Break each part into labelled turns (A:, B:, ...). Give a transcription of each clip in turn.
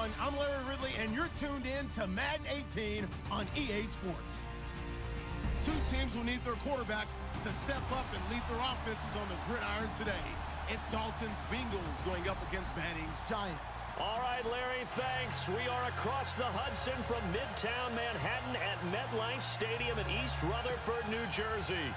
A: everyone. I'm Larry Ridley, and you're tuned in to Madden 18 on EA Sports. Two teams will need their quarterbacks to step up and lead their offenses on the gridiron today. It's Dalton's Bengals going up against Manning's Giants.
B: All right, Larry, thanks. We are across the Hudson from Midtown Manhattan at MetLife Stadium in East Rutherford, New Jersey.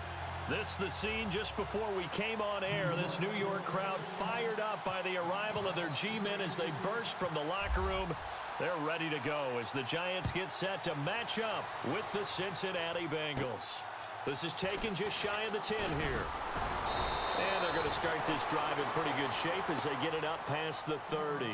B: This the scene just before we came on air. This New York crowd fired up by the arrival of their G-men as they burst from the locker room. They're ready to go as the Giants get set to match up with the Cincinnati Bengals. This is taken just shy of the 10 here. And they're going to start this drive in pretty good shape as they get it up past the 30.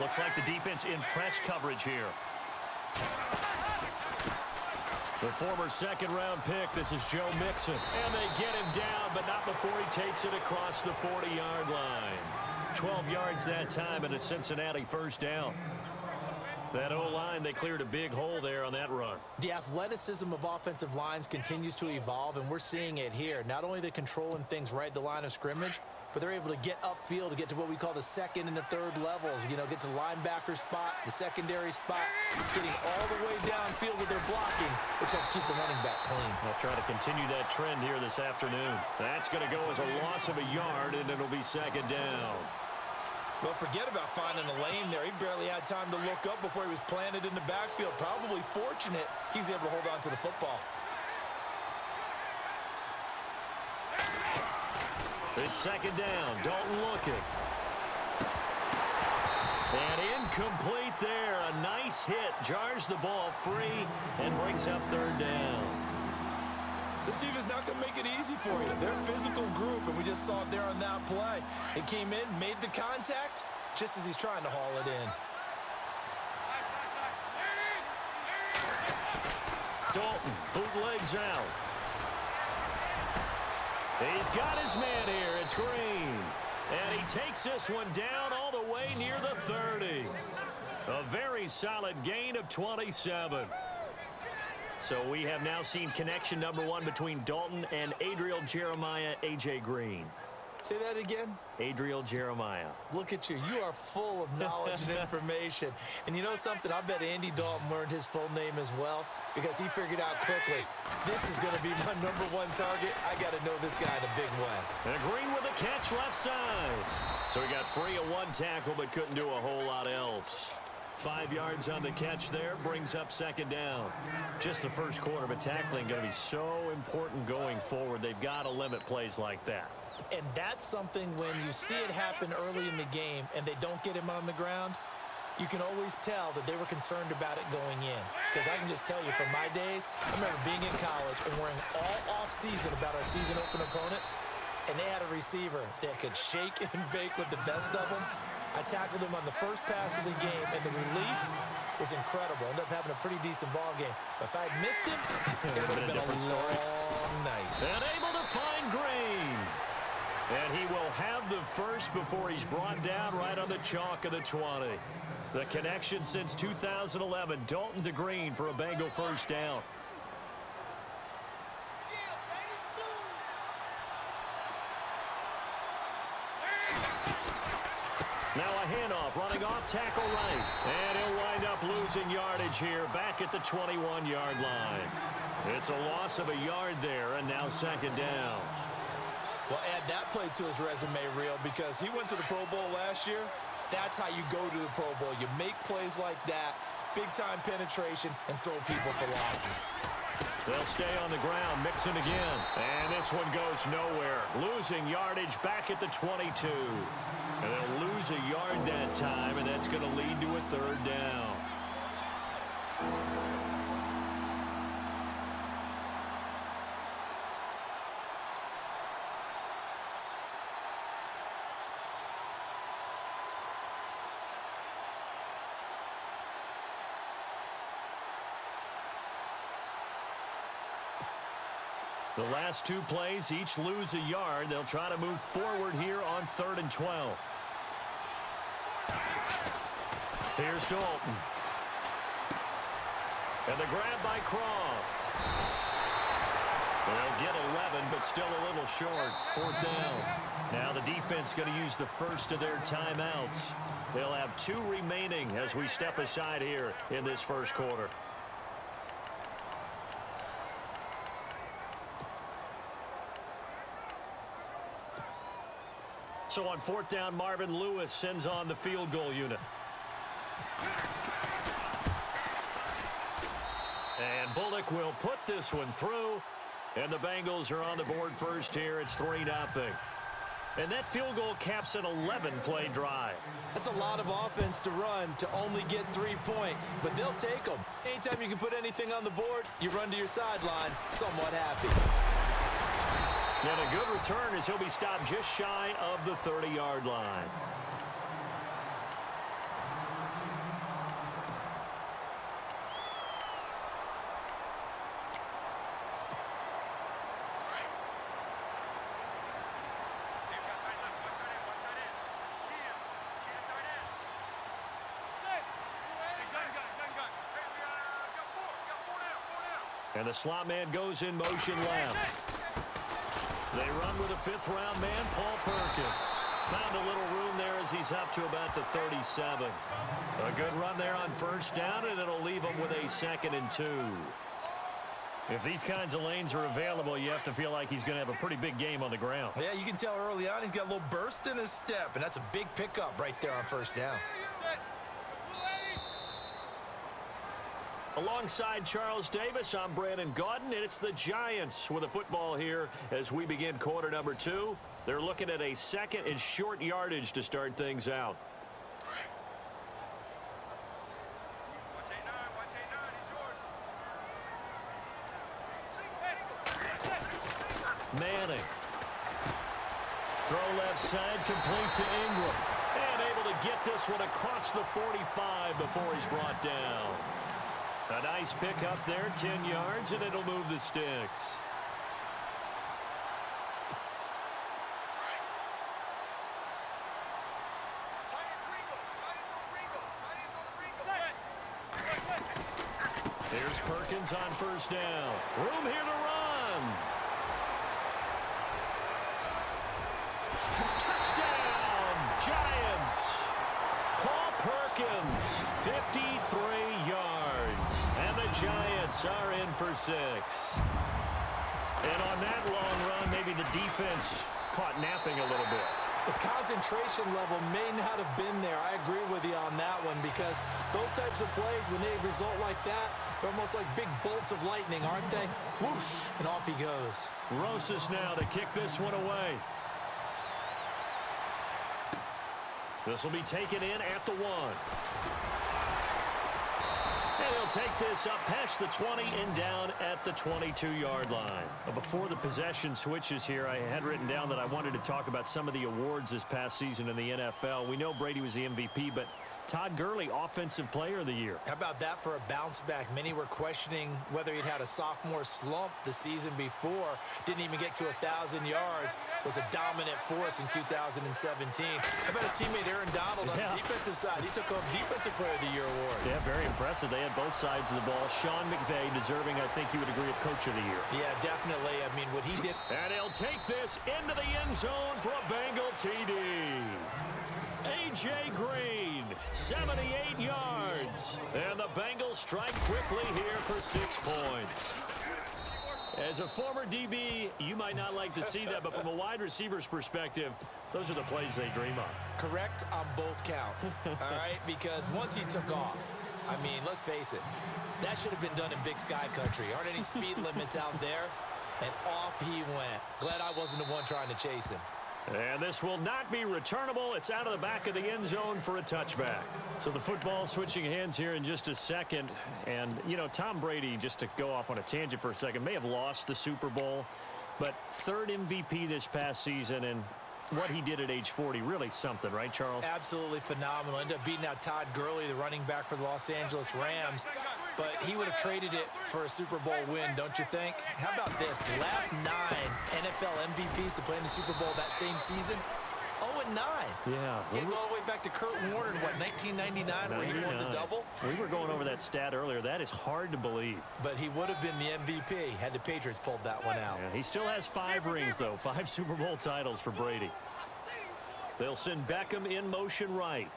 B: Looks like the defense in press coverage here. The former second-round pick, this is Joe Mixon. And they get him down, but not before he takes it across the 40-yard line. 12 yards that time, and a Cincinnati first down. That O-line, they cleared a big hole there on that run.
C: The athleticism of offensive lines continues to evolve, and we're seeing it here. Not only are they controlling things right at the line of scrimmage, but they're able to get upfield to get to what we call the second and the third levels. You know, get to linebacker spot, the secondary spot, getting all the way downfield with their blocking, which helps keep the running back clean.
B: They'll try to continue that trend here this afternoon. That's going to go as a loss of a yard, and it'll be second down.
C: Well, forget about finding a lane there. He barely had time to look up before he was planted in the backfield. Probably fortunate he was able to hold on to the football.
B: It's second down. Dalton looking. And incomplete there. A nice hit. Jars the ball free and brings up third down.
C: This team is not going to make it easy for you. They're a physical group, and we just saw it there on that play. It came in, made the contact, just as he's trying to haul it in.
B: Dalton bootlegs out. He's got his man here. It's Green. And he takes this one down all the way near the 30. A very solid gain of 27. So we have now seen connection number one between Dalton and Adriel Jeremiah, A.J. Green.
C: Say that again?
B: Adriel Jeremiah.
C: Look at you. You are full of knowledge and information. And you know something? I bet Andy Dalton learned his full name as well because he figured out quickly, this is going to be my number one target. I got to know this guy in a big way.
B: And Green with a catch left side. So he got free of one tackle but couldn't do a whole lot else. 5 yards on the catch there, brings up second down. Just the first quarter, but tackling going to be so important going forward. They've got to limit plays like that.
C: And that's something when you see it happen early in the game and they don't get him on the ground, you can always tell that they were concerned about it going in. Because I can just tell you from my days, I remember being in college and worrying all off-season about our season open opponent, and they had a receiver that could shake and bake with the best of them. I tackled him on the first pass of the game, and the relief was incredible. Ended up having a pretty decent ball game. But if I had missed him, it would have been a long night.
B: And able to find Green. And he will have the first before he's brought down right on the chalk of the 20. The connection since 2011, Dalton to Green for a Bengal first down. Now a handoff, running off tackle right. And he'll wind up losing yardage here back at the 21-yard line. It's a loss of a yard there, and now second down.
C: Well, add that play to his resume reel because he went to the Pro Bowl last year. That's how you go to the Pro Bowl. You make plays like that, big-time penetration, and throw people for losses.
B: They'll stay on the ground, Mixon again. And this one goes nowhere. Losing yardage back at the 22. And they'll lose a yard that time, and that's going to lead to a third down. The last two plays each lose a yard. They'll try to move forward here on 3rd and 12. Here's Dalton. And the grab by Croft. They'll get 11, but still a little short. 4th down. Now the defense going to use the first of their timeouts. They'll have 2 remaining as we step aside here in this first quarter. So on 4th down, Marvin Lewis sends on the field goal unit. And Bullock will put this one through. And the Bengals are on the board first here. It's 3-0. And that field goal caps an 11-play drive.
C: That's a lot of offense to run to only get 3 points, but they'll take them. Anytime you can put anything on the board, you run to your sideline somewhat happy.
B: And a good return as he'll be stopped just shy of the 30-yard line. And the slot man goes in motion left. They run with a 5th-round man, Paul Perkins. Found a little room there as he's up to about the 37. A good run there on 1st down, and it'll leave him with a 2nd and 2. If these kinds of lanes are available, you have to feel like he's going to have a pretty big game on the ground.
C: Yeah, you can tell early on he's got a little burst in his step, and that's a big pickup right there on 1st down.
B: Alongside Charles Davis, I'm Brandon Gaudin, and it's the Giants with a football here as we begin quarter number 2. They're looking at a 2nd and short yardage to start things out. Manning. Throw left side, complete to Ingram. And able to get this one across the 45 before he's brought down. A nice pick up there, 10 yards, and it'll move the sticks. Here's Perkins on 1st down. Room here to run. Touchdown, Giants. Paul Perkins, 53 yards. And the Giants are in for 6. And on that long run, maybe the defense caught napping a little bit.
C: The concentration level may not have been there. I agree with you on that one because those types of plays, when they result like that, they're almost like big bolts of lightning, aren't they? Whoosh, and off he goes.
B: Rosas now to kick this one away. This will be taken in at the 1. And he'll take this up past the 20 and down at the 22-yard line. Before the possession switches here, I had written down that I wanted to talk about some of the awards this past season in the NFL. We know Brady was the MVP, but Todd Gurley, Offensive Player of the Year.
C: How about that for a bounce back? Many were questioning whether he'd had a sophomore slump the season before. Didn't even get to 1,000 yards. Was a dominant force in 2017. How about his teammate Aaron Donald on the defensive side? He took home Defensive Player of the Year award.
B: Yeah, very impressive. They had both sides of the ball. Sean McVay deserving, I think you would agree, of Coach of the Year.
C: Yeah, definitely. I mean, what he did.
B: And he'll take this into the end zone for a Bengal TD. A.J. Green, 78 yards. And the Bengals strike quickly here for 6 points. As a former DB, you might not like to see that, but from a wide receiver's perspective, those are the plays they dream of.
C: Correct on both counts, all right? Because once he took off, I mean, let's face it, that should have been done in Big Sky Country. Aren't any speed limits out there? And off he went. Glad I wasn't the one trying to chase him.
B: And this will not be returnable. It's out of the back of the end zone for a touchback. So the football switching hands here in just a second. And, you know, Tom Brady, just to go off on a tangent for a second, may have lost the Super Bowl, but 3rd MVP this past season, and what he did at age 40, really something, right, Charles?
C: Absolutely phenomenal. Ended up beating out Todd Gurley, the running back for the Los Angeles Rams. But he would have traded it for a Super Bowl win, don't you think? How about this? The last 9 NFL MVPs to play in the Super Bowl that same season, 0-9 2009.
B: Yeah.
C: You go all the way back to Kurt Warner in, what, 1999, where he won the double?
B: We were going over that stat earlier. That is hard to believe.
C: But he would have been the MVP had the Patriots pulled that one out.
B: Yeah, he still has 5 rings, though. 5 Super Bowl titles for Brady. They'll send Beckham in motion right.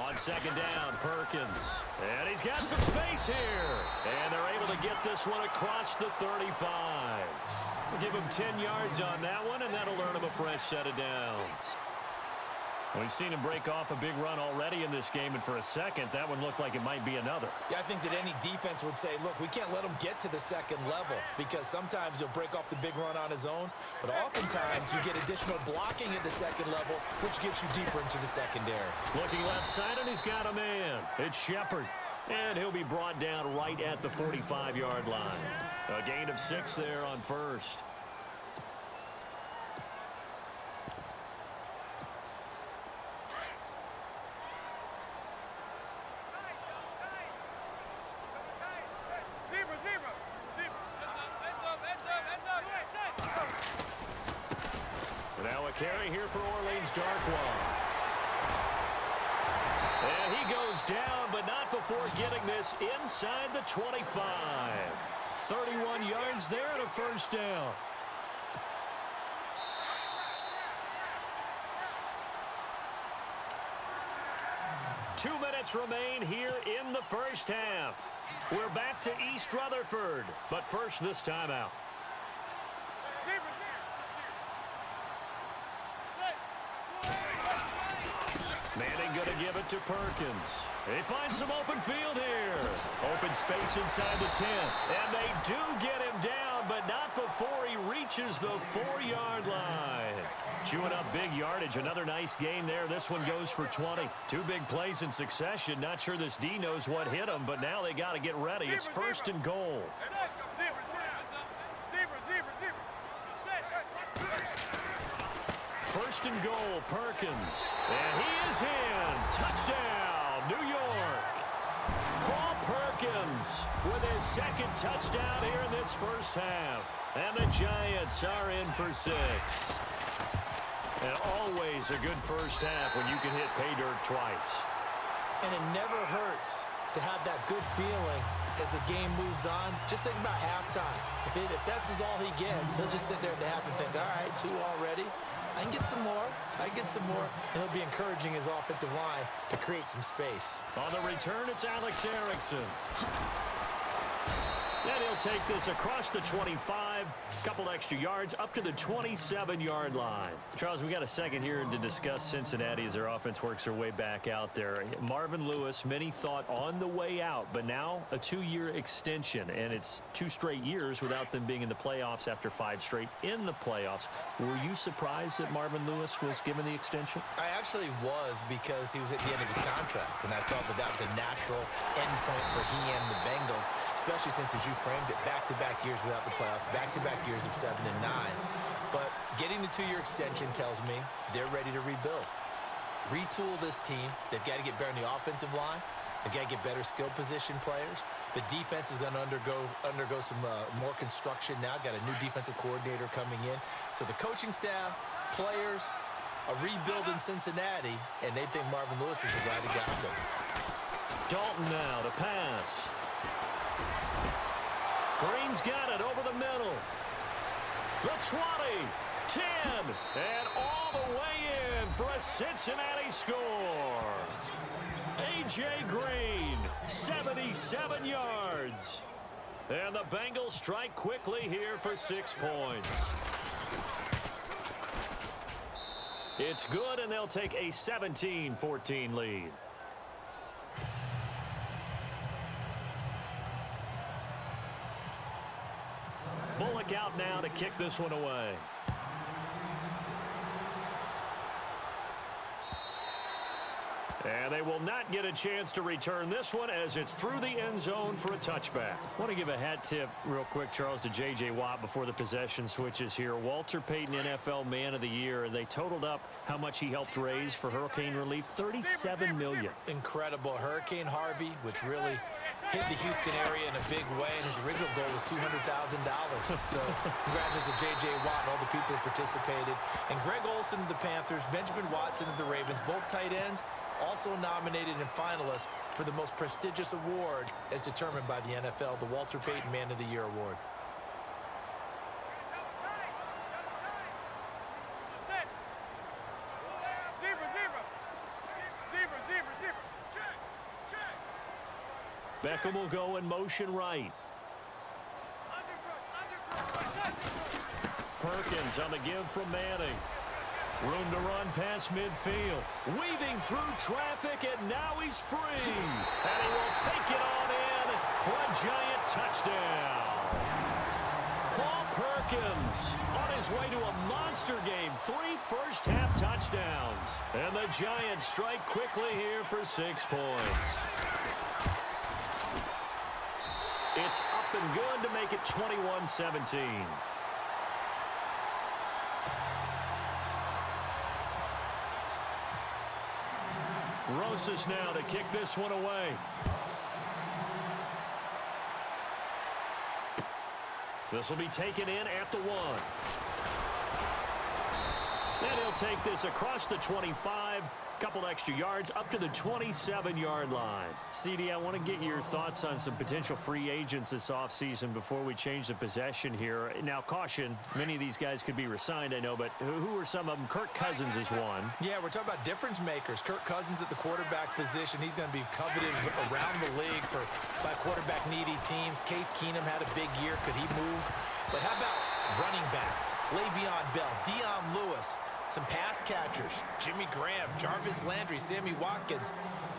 B: On second down, Perkins. And he's got some space here. And they're able to get this one across the 35. We'll give him 10 yards on that one, and that'll earn him a fresh set of downs. We've seen him break off a big run already in this game, and for a second, that one looked like it might be another.
C: Yeah, I think that any defense would say, look, we can't let him get to the second level, because sometimes he'll break off the big run on his own, but oftentimes you get additional blocking at the second level, which gets you deeper into the secondary.
B: Looking left side, and he's got a man. It's Shepard. And he'll be brought down right at the 45-yard line. A gain of 6 there on first. Now a carry here for Orleans Darkwa. And he goes down, but not before getting this inside the 25. 31 yards there and a first down. Two minutes remain here in the first half. We're back to East Rutherford, but first this timeout. Manning going to give it to Perkins. He finds some open field here. Open space inside the 10. And they do get him down, but not before he reaches the 4-yard line. Chewing up big yardage. Another nice gain there. This one goes for 20. 2 big plays in succession. Not sure this D knows what hit him, but now they got to get ready. It's first and goal. First and goal, Perkins. And he is in. Touchdown, New York. Paul Perkins with his second touchdown here in this first half. And the Giants are in for 6. And always a good first half when you can hit pay dirt twice.
C: And it never hurts to have that good feeling as the game moves on. Just think about halftime. If that's all he gets, he'll just sit there at the half and think, all right, 2 already. I can get some more. I can get some more. And he'll be encouraging his offensive line to create some space.
B: On the return, it's Alex Erickson. And he'll take this across the 25, couple extra yards, up to the 27-yard line. Charles, we got a second here to discuss Cincinnati as their offense works their way back out there. Marvin Lewis, many thought on the way out, but now a 2-year extension, and it's 2 straight years without them being in the playoffs after 5 straight in the playoffs. Were you surprised that Marvin Lewis was given the extension?
C: I actually was, because he was at the end of his contract, and I thought that was a natural endpoint for he and the Bengals, especially since, as you framed it, back-to-back years without the playoffs, back-to-back years of 7 and 9. But getting the 2-year extension tells me they're ready to rebuild. Retool this team. They've got to get better in the offensive line. They've got to get better skill position players. The defense is going to undergo some more construction now. Got a new defensive coordinator coming in. So the coaching staff, players, a rebuild in Cincinnati, and they think Marvin Lewis is the guy to guide them.
B: Dalton now to pass. Green's got it over the middle. The 20, 10, and all the way in for a Cincinnati score. A.J. Green, 77 yards. And the Bengals strike quickly here for 6 points. It's good, and they'll take a 17-14 lead. Bullock out now to kick this one away. And they will not get a chance to return this one as it's through the end zone for a touchback. I want to give a hat tip real quick, Charles, to J.J. Watt before the possession switches here. Walter Payton, NFL Man of the Year. They totaled up how much he helped raise for hurricane relief, $37 million.
C: Incredible. Hurricane Harvey, which really hit the Houston area in a big way, and his original goal was $200,000. So congratulations to J.J. Watt and all the people who participated. And Greg Olsen of the Panthers, Benjamin Watson of the Ravens, both tight ends, also nominated and finalists for the most prestigious award as determined by the NFL, the Walter Payton Man of the Year Award.
B: Beckham will go in motion right. Perkins on the give from Manning. Room to run past midfield. Weaving through traffic, and now he's free. And he will take it on in for a giant touchdown. Paul Perkins on his way to a monster game. 3 first-half touchdowns. And the Giants strike quickly here for 6 points. It's up and good to make it 21-17. Rosas now to kick this one away. This will be taken in at the 1. And he'll take this across the 25. Couple extra yards up to the 27-yard line. CD, I want to get your thoughts on some potential free agents this offseason before we change the possession here. Now, caution, many of these guys could be re-signed, I know, but who are some of them? Kirk Cousins is one.
C: Yeah, we're talking about difference makers. Kirk Cousins at the quarterback position. He's going to be coveted around the league by quarterback-needy teams. Case Keenum had a big year. Could he move? But how about running backs? Le'Veon Bell, Dion Lewis. Some pass catchers, Jimmy Graham, Jarvis Landry, Sammy Watkins.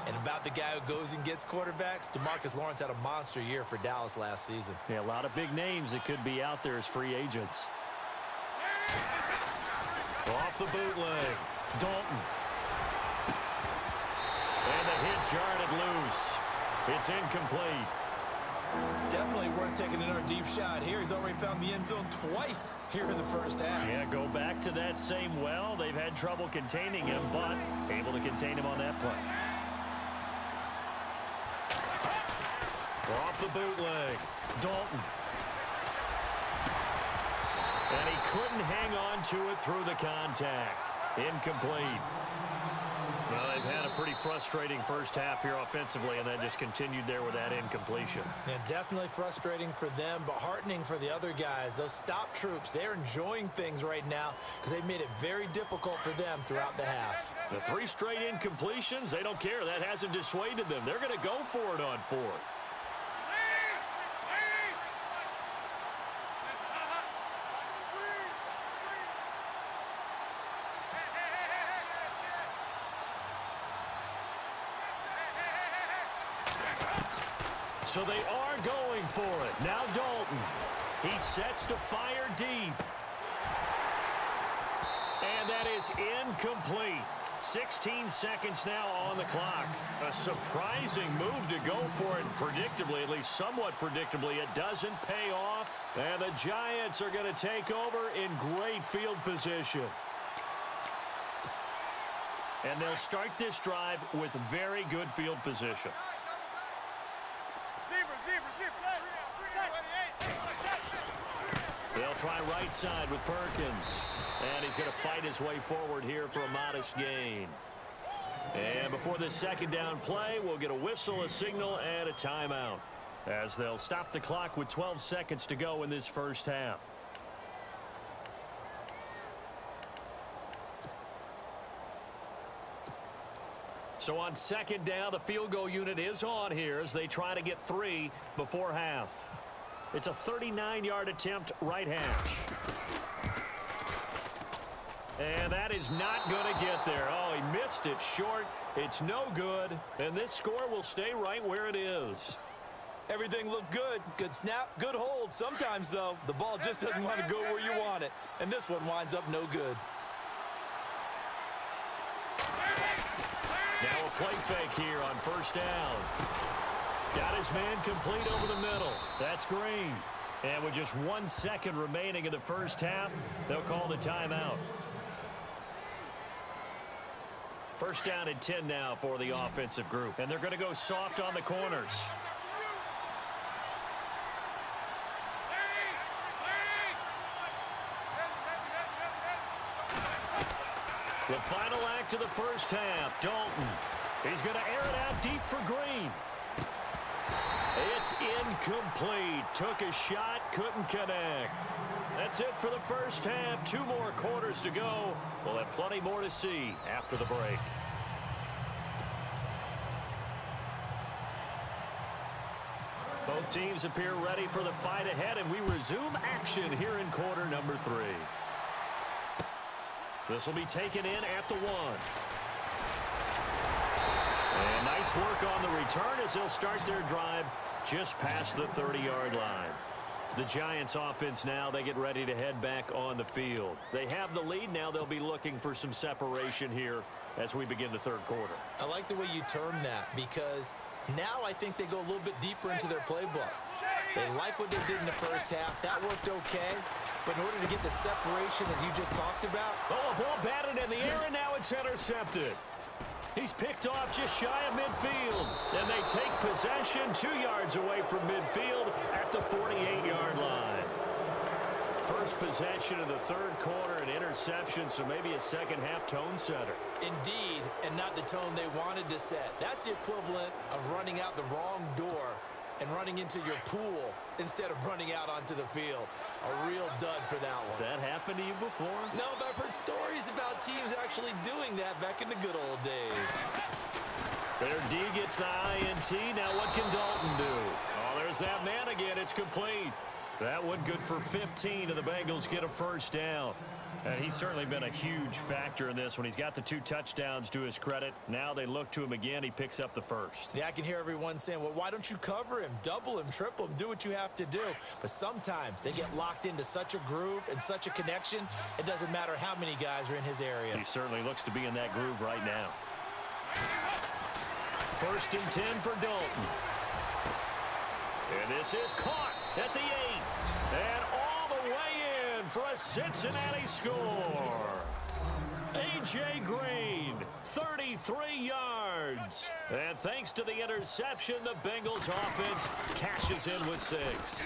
C: And about the guy who goes and gets quarterbacks, DeMarcus Lawrence had a monster year for Dallas last season.
B: Yeah, a lot of big names that could be out there as free agents. Off the bootleg, Dalton. And the hit jarred it loose. It's incomplete.
C: Definitely worth taking another deep shot here. He's already found the end zone twice here in the first half.
B: Yeah, go back to that same well. They've had trouble containing him, but able to contain him on that play. Off the bootleg, Dalton. And he couldn't hang on to it through the contact. Incomplete. Well, they've had a pretty frustrating first half here offensively, and then just continued there with that incompletion.
C: Yeah, definitely frustrating for them, but heartening for the other guys. Those stop troops, they're enjoying things right now because they've made it very difficult for them throughout the half.
B: The 3 straight incompletions, they don't care. That hasn't dissuaded them. They're going to go for it on 4th. So they are going for it. Now Dalton. He sets to fire deep. And that is incomplete. 16 seconds now on the clock. A surprising move to go for it. Predictably, at least somewhat predictably, it doesn't pay off. And the Giants are going to take over in great field position. And they'll start this drive with very good field position. They'll try right side with Perkins. And he's going to fight his way forward here for a modest gain. And before this second down play, we'll get a whistle, a signal, and a timeout, as they'll stop the clock with 12 seconds to go in this first half. So on second down, the field goal unit is on here as they try to get 3 before half. It's a 39-yard attempt, right hash. And that is not going to get there. Oh, he missed it short. It's no good. And this score will stay right where it is.
C: Everything looked good. Good snap, good hold. Sometimes, though, the ball just doesn't want to go where you want it. And this one winds up no good.
B: Now a play fake here on first down. Got his man complete over the middle. That's Green. And with just 1 second remaining in the first half, they'll call the timeout. First down and 10 now for the offensive group. And they're going to go soft on the corners. The final act of the first half. Dalton. He's going to air it out deep for Green. It's incomplete. Took a shot, couldn't connect. That's it for the first half. 2 more quarters to go. We'll have plenty more to see after the break. Both teams appear ready for the fight ahead, and we resume action here in quarter number 3. This will be taken in at the 1. And nice work on the return as they'll start their drive just past the 30-yard line. The Giants offense now, they get ready to head back on the field. They have the lead now. They'll be looking for some separation here as we begin the third quarter.
C: I like the way you term that, because now I think they go a little bit deeper into their playbook. They like what they did in the first half. That worked okay. But in order to get the separation that you just talked about.
B: Oh, a ball batted in the air, and now it's intercepted. He's picked off just shy of midfield. And they take possession 2 yards away from midfield at the 48-yard line. First possession of the third quarter, an interception, so maybe a second-half tone setter.
C: Indeed, and not the tone they wanted to set. That's the equivalent of running out the wrong door and running into your pool instead of running out onto the field. A real dud for that one.
B: Has that happened to you before?
C: No, but I've heard stories about teams actually doing that back in the good old days.
B: Their D gets the INT. Now what can Dalton do? Oh, there's that man again. It's complete. That one good for 15, and the Bengals get a first down. And he's certainly been a huge factor in this when he's got the 2 touchdowns to his credit. Now they look to him again. He picks up the first.
C: Yeah, I can hear everyone saying, well, why don't you cover him, double him, triple him, do what you have to do. But sometimes they get locked into such a groove and such a connection, it doesn't matter how many guys are in his area.
B: He certainly looks to be in that groove right now. First and 10 for Dalton. And this is caught at the 8. And all the way in for a Cincinnati score. A.J. Green, 33 yards. And thanks to the interception, the Bengals offense cashes in with 6.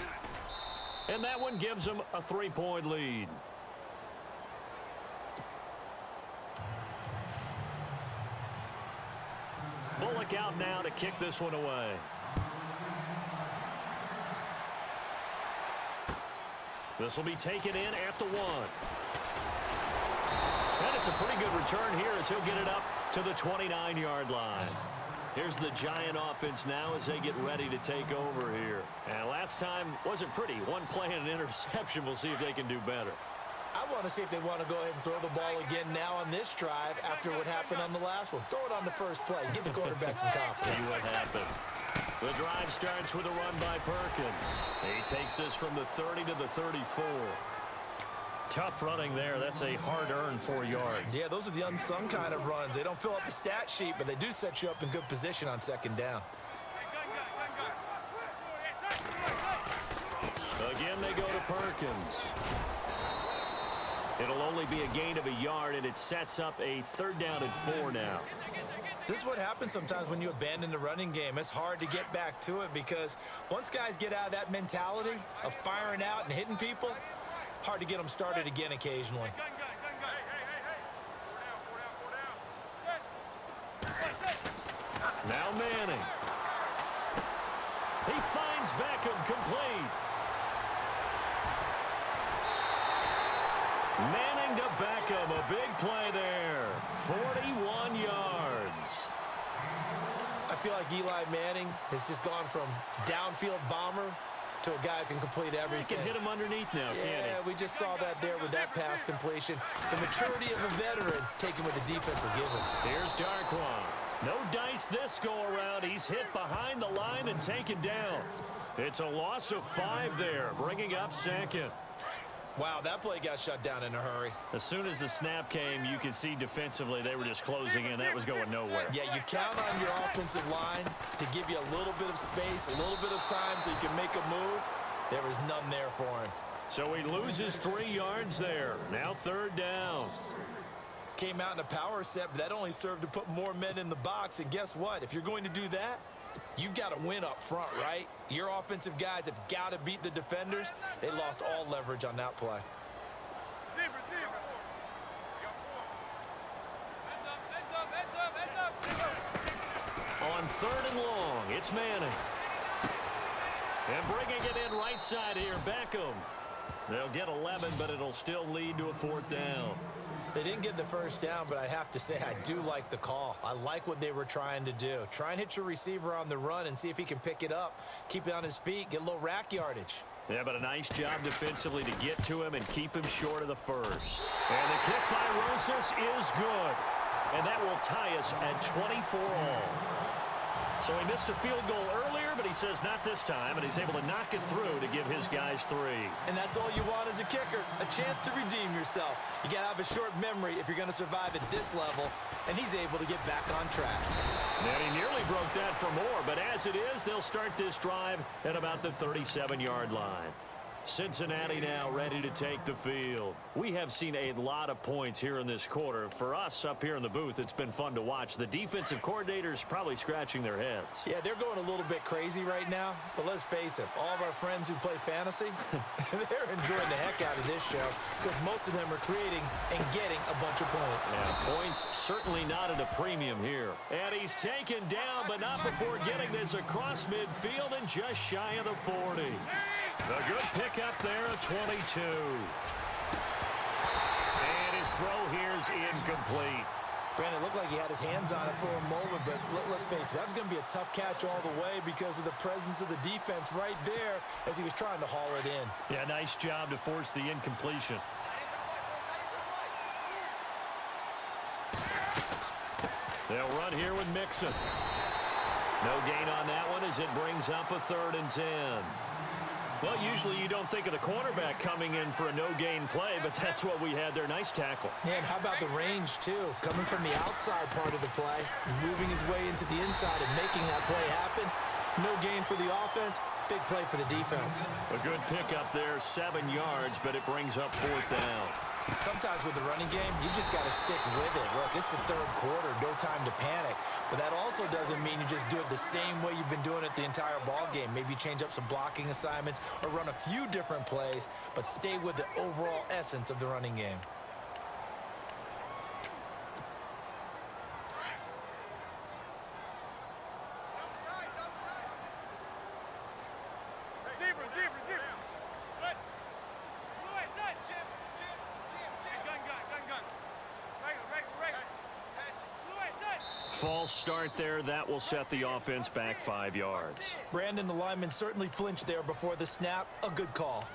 B: And that one gives them a 3-point lead. Bullock out now to kick this one away. This will be taken in at the 1. And it's a pretty good return here as he'll get it up to the 29-yard line. Here's the Giant offense now as they get ready to take over here. And last time wasn't pretty. 1 play and an interception. We'll see if they can do better.
C: I want to see if they want to go ahead and throw the ball again now on this drive after what happened on the last one. Throw it on the first play. Give the quarterback some confidence.
B: See what happens. The drive starts with a run by Perkins. He takes this from the 30 to the 34. Tough running there. That's a hard-earned 4 yards.
C: Yeah, those are the unsung kind of runs. They don't fill up the stat sheet, but they do set you up in good position on second down.
B: Again, they go to Perkins. It'll only be a gain of a yard, and it sets up a 3rd down and 4 now.
C: This is what happens sometimes when you abandon the running game. It's hard to get back to it because once guys get out of that mentality of firing out and hitting people, hard to get them started again occasionally.
B: Now Manning. He finds Beckham complete. Manning to Beckham, a big play there. 41 yards.
C: I feel like Eli Manning has just gone from downfield bomber to a guy who can complete everything.
B: He can hit him underneath now, can't he?
C: Yeah, we just saw that there with that pass completion. The maturity of a veteran taken with the defensive given.
B: Here's Darquan. No dice this go-around. He's hit behind the line and taken down. It's a loss of 5 there, bringing up 2nd.
C: Wow, that play got shut down in a hurry.
B: As soon as the snap came, you could see defensively they were just closing in. That was going nowhere.
C: Yeah, you count on your offensive line to give you a little bit of space, a little bit of time so you can make a move. There was none there for him.
B: So he loses 3 yards there. Now 3rd down.
C: Came out in a power set, but that only served to put more men in the box. And guess what? If you're going to do that, you've got to win up front, right? Your offensive guys have got to beat the defenders. They lost all leverage on that play.
B: 3rd and long. It's Manning. And bringing it in right side here, Beckham. They'll get 11, but it'll still lead to a 4th down.
C: They didn't get the first down, but I have to say I do like the call. I like what they were trying to do. Try and hit your receiver on the run and see if he can pick it up, keep it on his feet, get a little rack yardage.
B: Yeah, but a nice job defensively to get to him and keep him short of the first. And the kick by Rosas is good. And that will tie us at 24 all. So he missed a field goal earlier, but he says not this time, and he's able to knock it through to give his guys 3.
C: And that's all you want as a kicker, a chance to redeem yourself. You got to have a short memory if you're going to survive at this level, and he's able to get back on track.
B: And he nearly broke that for more, but as it is, they'll start this drive at about the 37-yard line. Cincinnati now ready to take the field. We have seen a lot of points here in this quarter. For us up here in the booth, it's been fun to watch. The defensive coordinators probably scratching their heads.
C: Yeah, they're going a little bit crazy right now, but let's face it, all of our friends who play fantasy, they're enjoying the heck out of this show because most of them are creating and getting a bunch of points.
B: Yeah, points certainly not at a premium here. And he's taken down, but not before getting this across midfield and just shy of the 40. A good pick up there at 22. And his throw here's incomplete.
C: Brandon, it looked like he had his hands on it for a moment, but let's face it, that was going to be a tough catch all the way because of the presence of the defense right there as he was trying to haul it in.
B: Yeah, nice job to force the incompletion. They'll run here with Mixon. No gain on that one as it brings up a 3rd and 10. Well, usually you don't think of the quarterback coming in for a no-gain play, but that's what we had there. Nice tackle.
C: Yeah, and how about the range, too? Coming from the outside part of the play, moving his way into the inside and making that play happen. No gain for the offense, big play for the defense.
B: A good pickup there, 7 yards, but it brings up 4th down.
C: Sometimes with the running game, you just got to stick with it. Look, it's the 3rd quarter, no time to panic. But that also doesn't mean you just do it the same way you've been doing it the entire ball game. Maybe change up some blocking assignments or run a few different plays, but stay with the overall essence of the running game.
B: False start there. That will set the offense back 5 yards.
C: Brandon, the lineman certainly flinched there before the snap. A good call.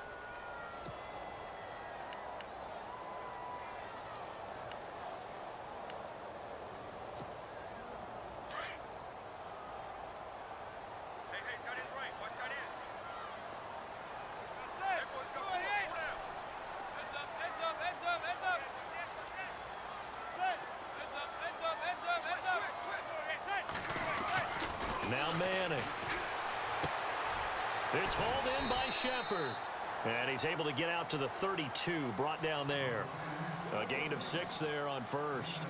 B: Now Manning. It's hauled in by Shepard. And he's able to get out to the 32, brought down there. A gain of 6 there on 1st.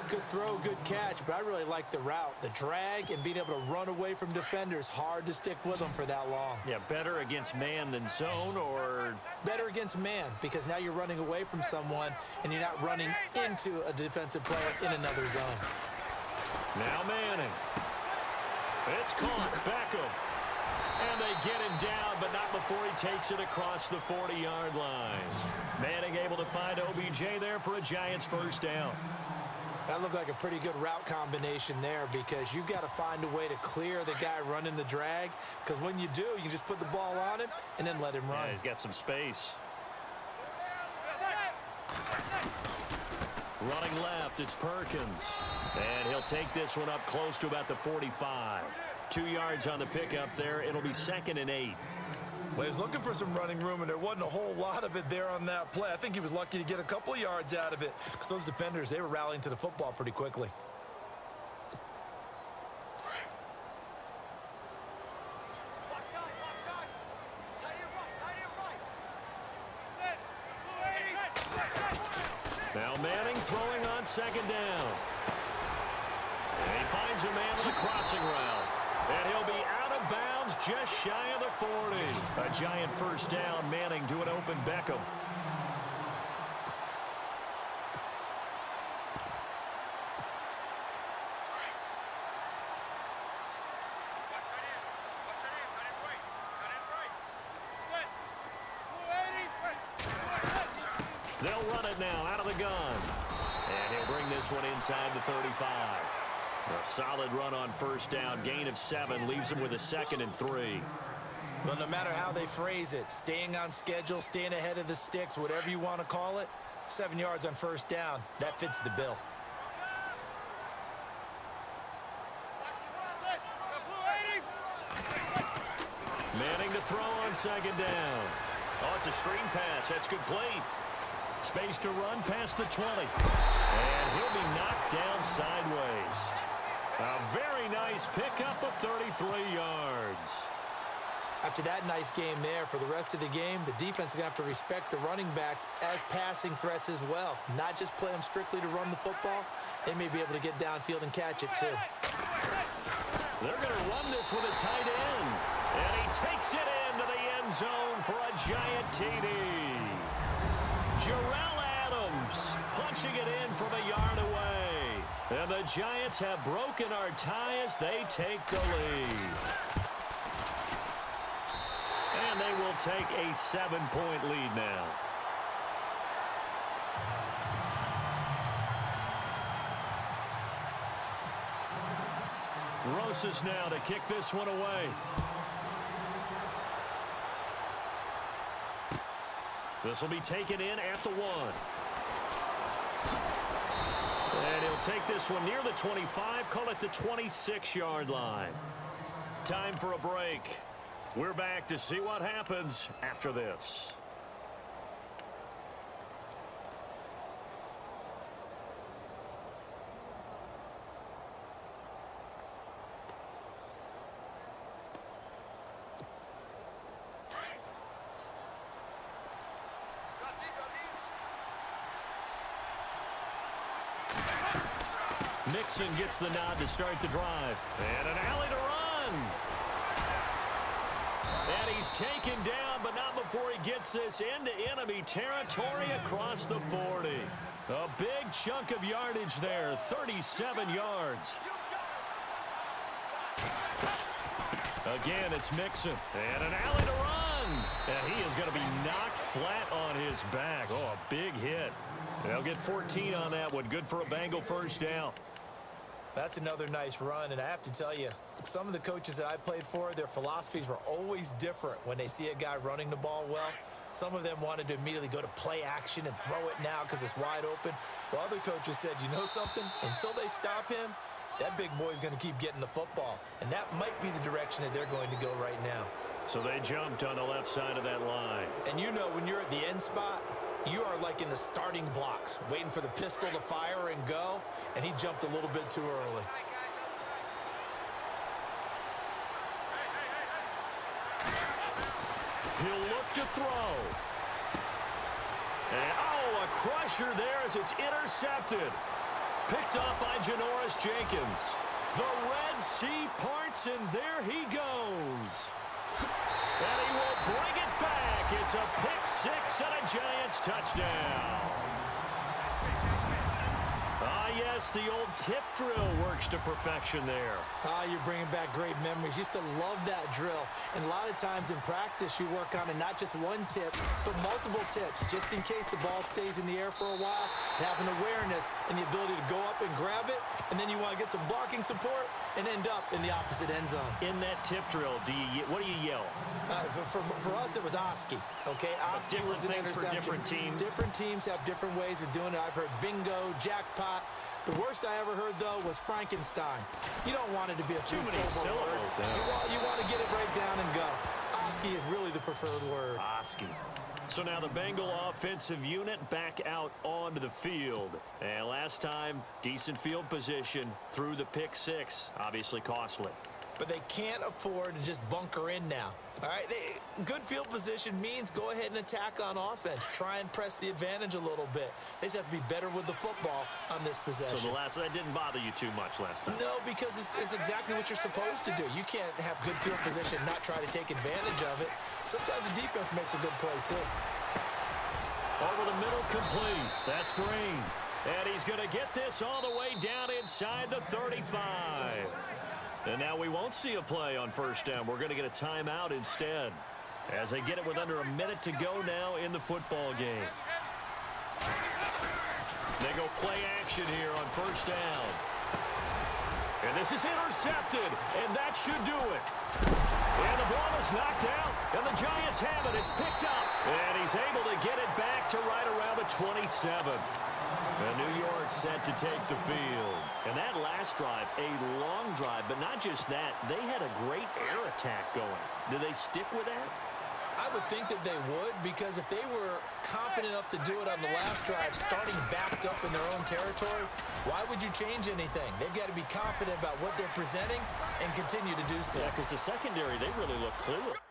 C: Good throw, good catch, but I really like the route. The drag and being able to run away from defenders. Hard to stick with them for that long.
B: Yeah, better against man than zone, or?
C: Better against man, because now you're running away from someone and you're not running into a defensive player in another zone.
B: Now Manning. It's caught. Beckham. And they get him down, but not before he takes it across the 40-yard line. Manning able to find OBJ there for a Giants 1st down.
C: That looked like a pretty good route combination there because you've got to find a way to clear the guy running the drag, because when you do, you can just put the ball on him and then let him run.
B: Yeah, he's got some space. Running left, it's Perkins. And he'll take this one up close to about the 45. 2 yards on the pickup there. It'll be 2nd and 8.
C: Well, he was looking for some running room, and there wasn't a whole lot of it there on that play. I think he was lucky to get a couple of yards out of it because those defenders, they were rallying to the football pretty quickly.
B: Now Manning throwing on 2nd down. And he finds a man with a crossing route. And he'll be out of bounds just shy of the 40. A giant 1st down. Manning to an open Beckham. They'll run it now out of the gun. And he'll bring this one inside the 35. A solid run on first down. Gain of 7 leaves him with a 2nd and 3.
C: Well, no matter how they phrase it, staying on schedule, staying ahead of the sticks, whatever you want to call it, 7 yards on first down, that fits the bill.
B: Manning to throw on 2nd down. Oh, it's a screen pass. That's complete. Space to run past the 20. And he'll be knocked down sideways. A very nice pickup of 33 yards.
C: After that nice game there, for the rest of the game, the defense is going to have to respect the running backs as passing threats as well. Not just play them strictly to run the football. They may be able to get downfield and catch it, too.
B: They're going to run this with a tight end. And he takes it into the end zone for a giant TD. Jarrell Adams punching it in from a yard away. And the Giants have broken our tie as they take the lead. And they will take a 7-point lead now. Rosas now to kick this one away. This will be taken in at the 1. And he'll take this one near the 25, call it the 26-yard line. Time for a break. We're back to see what happens after this. Mixon gets the nod to start the drive. And an alley to run. And he's taken down, but not before he gets this into enemy territory across the 40. A big chunk of yardage there, 37 yards. Again, it's Mixon. And an alley to run. And he is going to be knocked flat on his back. Oh, a big hit. They'll get 14 on that one. Good for a Bengal first down.
C: That's another nice run, and I have to tell you, some of the coaches that I played for, their philosophies were always different when they see a guy running the ball well. Some of them wanted to immediately go to play action and throw it now because it's wide open. While other coaches said, you know something? Until they stop him, that big boy's going to keep getting the football. And that might be the direction that they're going to go right now.
B: So they jumped on the left side of that line.
C: And you know, when you're at the end spot, you are like in the starting blocks, waiting for the pistol to fire and go, and he jumped a little bit too early.
B: He'll look to throw. And, oh, a crusher there as it's intercepted. Picked up by Janoris Jenkins. The Red Sea parts, and there he goes. And he will bring it back. It's a pick-6 and a Giants touchdown. Ah, yes, the old tip drill works to perfection there.
C: Ah, you're bringing back great memories. Used to love that drill. And a lot of times in practice, you work on it not just one tip, but multiple tips, just in case the ball stays in the air for a while. To have an awareness and the ability to go up and grab it, and then you want to get some blocking support and end up in the opposite end zone.
B: In that tip drill, what do you yell?
C: For us, it was Oski. Okay, Oski was an interception.
B: For different teams.
C: Different teams have different ways of doing it. I've heard bingo, jackpot. The worst I ever heard, though, was Frankenstein. You don't want it to be a
B: too many syllables.
C: You want to get it right down and go. Oski is really the preferred word.
B: Oski. So now the Bengal offensive unit back out onto the field. And last time, decent field position through the pick-6. Obviously costly.
C: But they can't afford to just bunker in now. All right, good field position means go ahead and attack on offense. Try and press the advantage a little bit. They just have to be better with the football on this possession.
B: So that didn't bother you too much last time?
C: No, because it's exactly what you're supposed to do. You can't have good field position and not try to take advantage of it. Sometimes the defense makes a good play, too.
B: Over the middle, complete. That's Green. And he's going to get this all the way down inside the 35. And now we won't see a play on first down. We're going to get a timeout instead as they get it with under a minute to go now in the football game. They go play action here on first down. And this is intercepted, and that should do it. And the ball is knocked out, and the Giants have it. It's picked up, and he's able to get it back to right around the 27. And New York set to take the field. And that last drive, a long drive, but not just that. They had a great air attack going. Do they stick with that?
C: I would think that they would, because if they were confident enough to do it on the last drive, starting backed up in their own territory, why would you change anything? They've got to be confident about what they're presenting and continue to do so.
B: Yeah, because the secondary, they really look clueless.